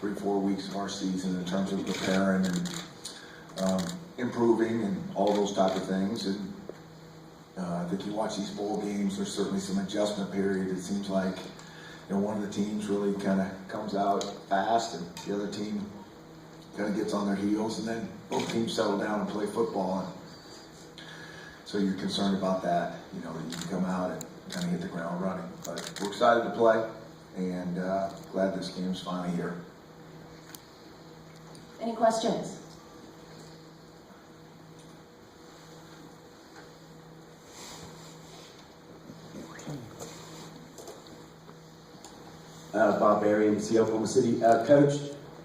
3-4 weeks of our season in terms of preparing and improving and all those type of things. And I think you watch these bowl games, there's certainly some adjustment period. It seems like one of the teams really kind of comes out fast and the other team kind of gets on their heels, and then both teams settle down and play football. And so you're concerned about that, that you can come out and kind of hit the ground running. But we're excited to play, and glad this game's finally here. Any questions? Bob Berry, NBC Oklahoma City. Coach,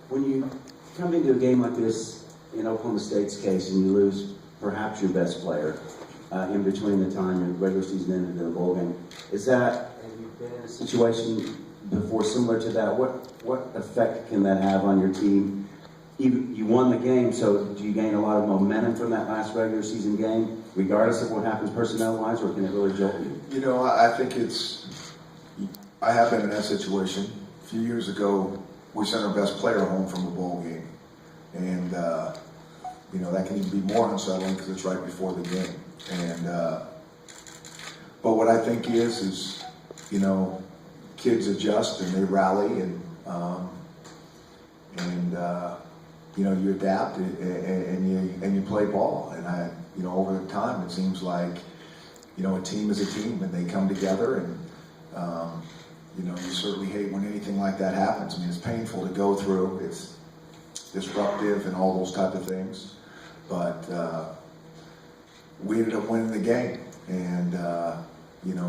when you come into a game like this, in Oklahoma State's case, and you lose perhaps your best player in between the time your regular season ended and the bowl game, have you been in a situation before similar to that? What effect can that have on your team? You won the game, so do you gain a lot of momentum from that last regular season game, regardless of what happens personnel-wise, or can it really jolt you? I think I have been in that situation. A few years ago, we sent our best player home from a bowl game. And, that can even be more unsettling because it's right before the game. And, but what I think is, kids adjust and they rally and you adapt and you play ball. And over the time, it seems like, a team is a team and they come together and, you certainly hate when anything like that happens. I mean, it's painful to go through. It's disruptive and all those type of things. But we ended up winning the game. And,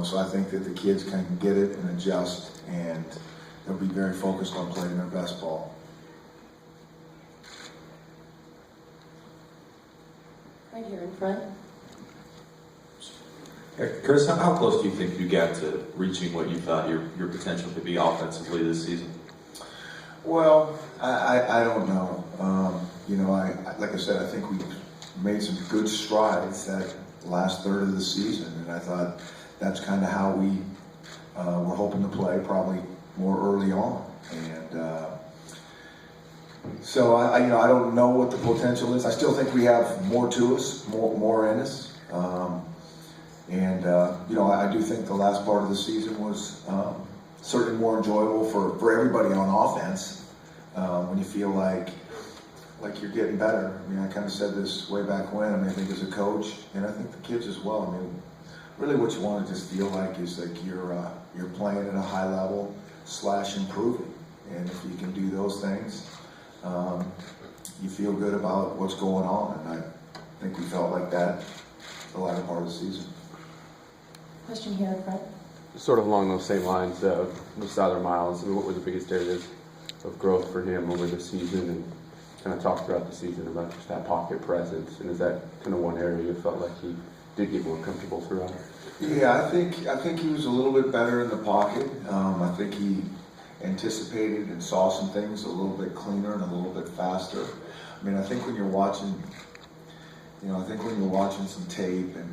so I think that the kids can get it and adjust, and they'll be very focused on playing their best ball. Right here in front. Chris, how close do you think you got to reaching what you thought your potential could be offensively this season? Well, I don't know. Like I said, I think we made some good strides that last third of the season, and I thought that's kind of how we were hoping to play, probably more early on. And so I don't know what the potential is. I still think we have more to us, more in us. I do think the last part of the season was certainly more enjoyable for everybody on offense when you feel like you're getting better. I mean, I kind of said this way back when. I think as a coach, and I think the kids as well. I mean, really what you want to just feel like is like you're playing at a high level / improving. And if you can do those things, you feel good about what's going on. And I think we felt like that the latter part of the season. Question here in front. Sort of along those same lines, with Tyler Miles, what were the biggest areas of growth for him over the season, and kind of talk throughout the season about just that pocket presence, and is that kind of one area you felt like he did get more comfortable throughout? Yeah, I think he was a little bit better in the pocket. I think he anticipated and saw some things a little bit cleaner and a little bit faster. I mean, I think when you're watching, some tape and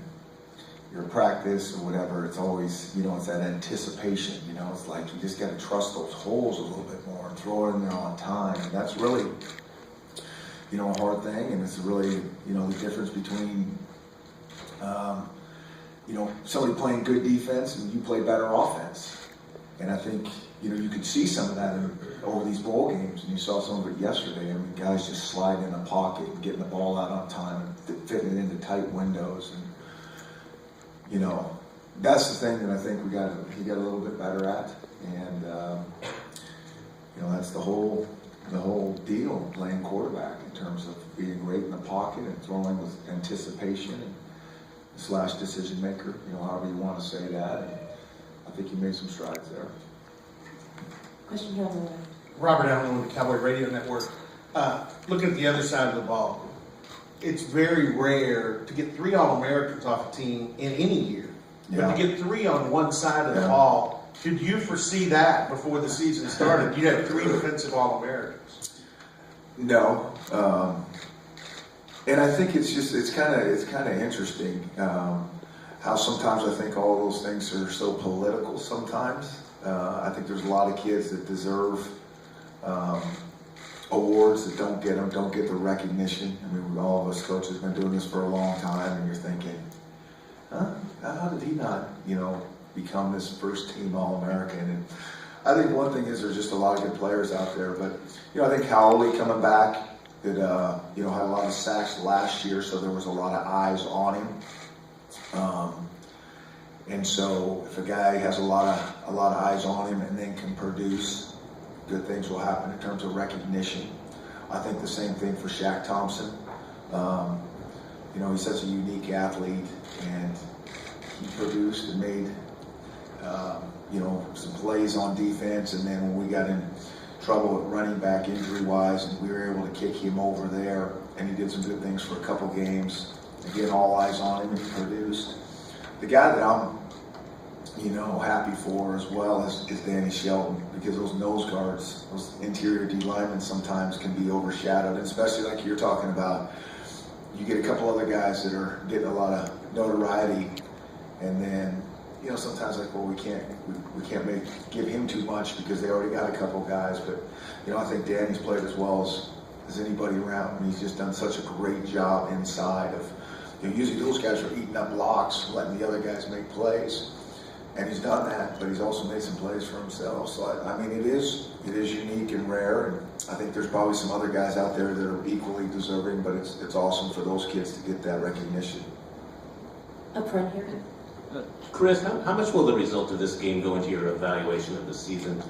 your practice or whatever, it's always, it's that anticipation, it's like you just got to trust those holes a little bit more and throw it in there on time. And that's really, a hard thing. And it's really, the difference between, somebody playing good defense and you play better offense. And I think, you could see some of that over these bowl games, and you saw some of it yesterday. I mean, guys just sliding in the pocket and getting the ball out on time and fitting it into tight windows. And, that's the thing that I think he got a little bit better at. And, that's the whole deal playing quarterback in terms of being great in the pocket and throwing with anticipation and / decision maker, however you want to say that. And I think he made some strides there. Question here on the right. Robert Allen with the Cowboy Radio Network. Looking at the other side of the ball, it's very rare to get 3 All-Americans off a team in any year. Yeah. But to get 3 on one side of the ball, did you foresee that before the season started? You had 3 defensive All-Americans. No. And I think it's kind of interesting how sometimes I think all those things are so political sometimes. I think there's a lot of kids that deserve awards that don't get the recognition. I mean, all of us coaches have been doing this for a long time, and you're thinking, huh? How did he not, become this first team All-American? And I think one thing is there's just a lot of good players out there, but, I think Howley coming back did, had a lot of sacks last year, so there was a lot of eyes on him. And so if a guy has a lot of eyes on him and then can produce, good things will happen in terms of recognition. I think the same thing for Shaq Thompson. He's such a unique athlete, and he produced and made, some plays on defense. And then when we got in trouble at running back injury-wise, and we were able to kick him over there, and he did some good things for a couple games. Again, all eyes on him, and he produced. The guy that I'm, happy for as well is Danny Shelton, because those nose guards, those interior D linemen sometimes can be overshadowed, and especially like you're talking about. You get a couple other guys that are getting a lot of notoriety, and then, sometimes like, well, we can't give him too much because they already got a couple guys. But, I think Danny's played as well as anybody around, and he's just done such a great job inside of, usually those guys are eating up blocks, letting the other guys make plays. And he's done that, but he's also made some plays for himself. So, it is unique and rare, and I think there's probably some other guys out there that are equally deserving, but it's awesome for those kids to get that recognition. Up front here. Chris, how much will the result of this game go into your evaluation of the season?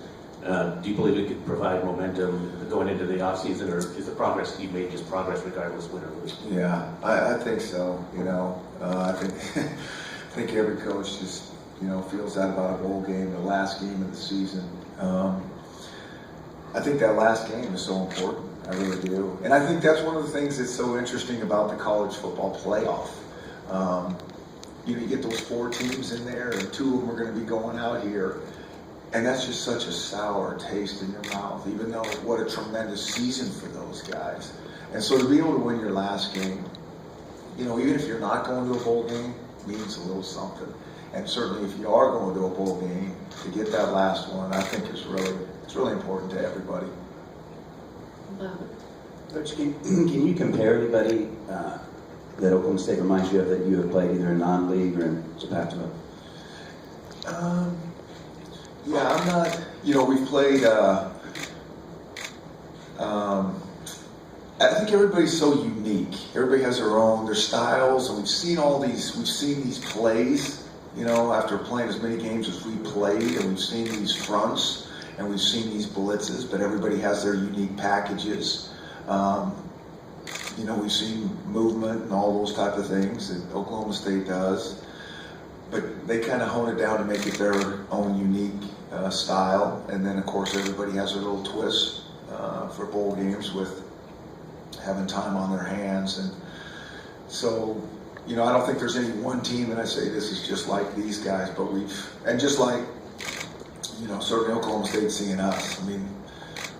Do you believe it could provide momentum going into the offseason, or is the progress you've made just progress regardless win or lose? Yeah, I think so. I think every coach just feels that about a bowl game, the last game of the season. I think that last game is so important. I really do. And I think that's one of the things that's so interesting about the college football playoff. You get those 4 teams in there, and 2 of them are going to be going out here. And that's just such a sour taste in your mouth, even though what a tremendous season for those guys. And so to be able to win your last game, even if you're not going to a bowl game, means a little something. And certainly if you are going to a bowl game, to get that last one, I think it's really important to everybody. Coach, can you compare anybody that Oklahoma State reminds you of that you have played either in non-league or in Zapata? Yeah, I'm not, we've played, I think everybody's so unique. Everybody has their styles, and we've seen these plays, after playing as many games as we played, and we've seen these fronts, and we've seen these blitzes, but everybody has their unique packages. We've seen movement and all those type of things that Oklahoma State does, but they kind of hone it down to make it their own unique style. And then, of course, everybody has their little twist for bowl games with having time on their hands. And so, I don't think there's any one team that I say this is just like these guys, but just like, certainly Oklahoma State seeing us.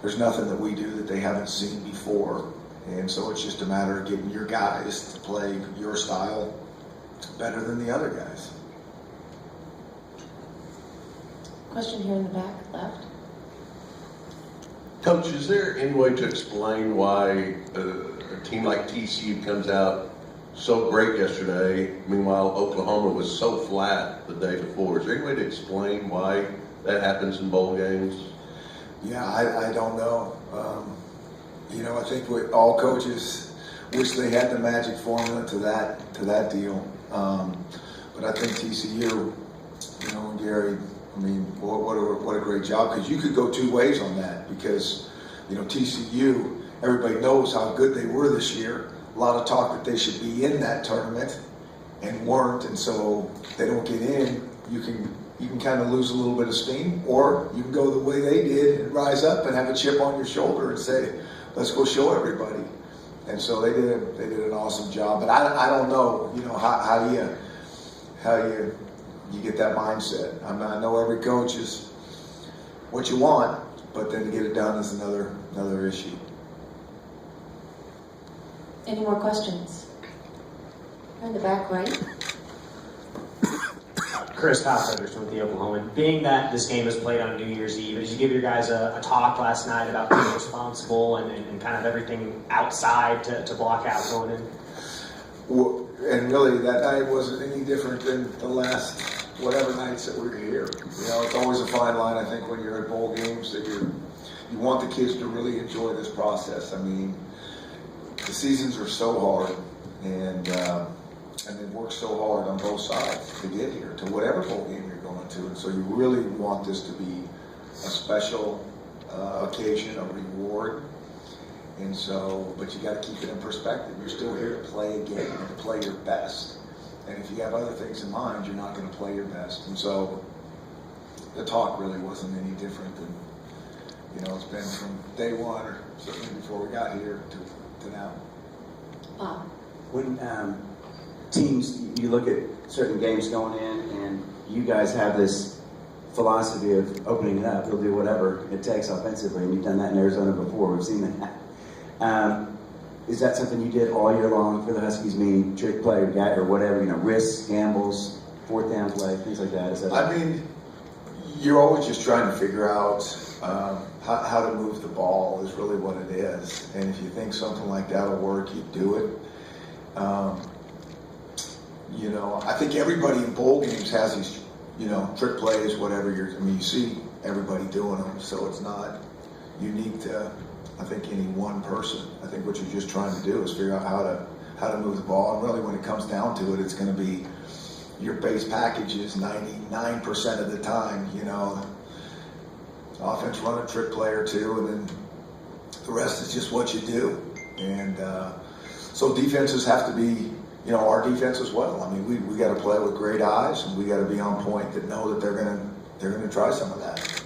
There's nothing that we do that they haven't seen before. And so it's just a matter of getting your guys to play your style better than the other guys. Question here in the back, left. Coach, is there any way to explain why a team like TCU comes out so great yesterday, meanwhile Oklahoma was so flat the day before? Is there any way to explain why that happens in bowl games? Yeah, I don't know. I think all coaches wish they had the magic formula to that deal. But I think TCU, and Gary, what a great job, because you could go 2 ways on that, because, TCU, everybody knows how good they were this year. A lot of talk that they should be in that tournament and weren't, and so they don't get in. You can kind of lose a little bit of steam, or you can go the way they did and rise up and have a chip on your shoulder and say, let's go show everybody. And so they did an awesome job. But I don't know, how you get that mindset. I know every coach is what you want, but then to get it done is another issue. Any more questions? In the back right. Chris Petersen with the Oklahoman. Being that this game is played on New Year's Eve, did you give your guys a talk last night about being responsible and kind of everything outside to block out going in? Well, and really, that night wasn't any different than the last whatever nights that we were here. You know, it's always a fine line, I think, when you're at bowl games, that you want the kids to really enjoy this process. I mean, the seasons are so hard, and they've worked so hard on both sides to get here, to whatever bowl game you're going to. And so you really want this to be a special occasion, a reward. And so, but you got to keep it in perspective. You're still here to play a game and to play your best. And if you have other things in mind, you're not going to play your best. And so the talk really wasn't any different than, you know, it's been from day one, or certainly before we got here, to now. Bob. When teams, you look at certain games going in, and you guys have this philosophy of opening it up. You'll do whatever it takes offensively, and you've done that in Arizona before. We've seen that. Is that something you did all year long for the Huskies, meaning trick play or whatever, you know, risks, gambles, fourth down play, things like that? Is that I mean, you're always just trying to figure out how to move the ball is really what it is. And if you think something like that will work, you do it. You know, I think everybody in bowl games has these, you know, trick plays, whatever. I mean, you see everybody doing them, so it's not unique to, I think, any one person. I think what you're just trying to do is figure out how to move the ball. And really, when it comes down to it, it's going to be your base packages 99% of the time. You know, offense run a trick play or two, and then the rest is just what you do. And so defenses have to be, you know, our defense as well. I mean, we got to play with great eyes, and we got to be on point that know that they're gonna try some of that.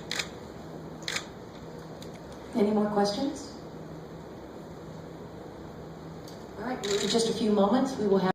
Any more questions? All right, in just a few moments, we will have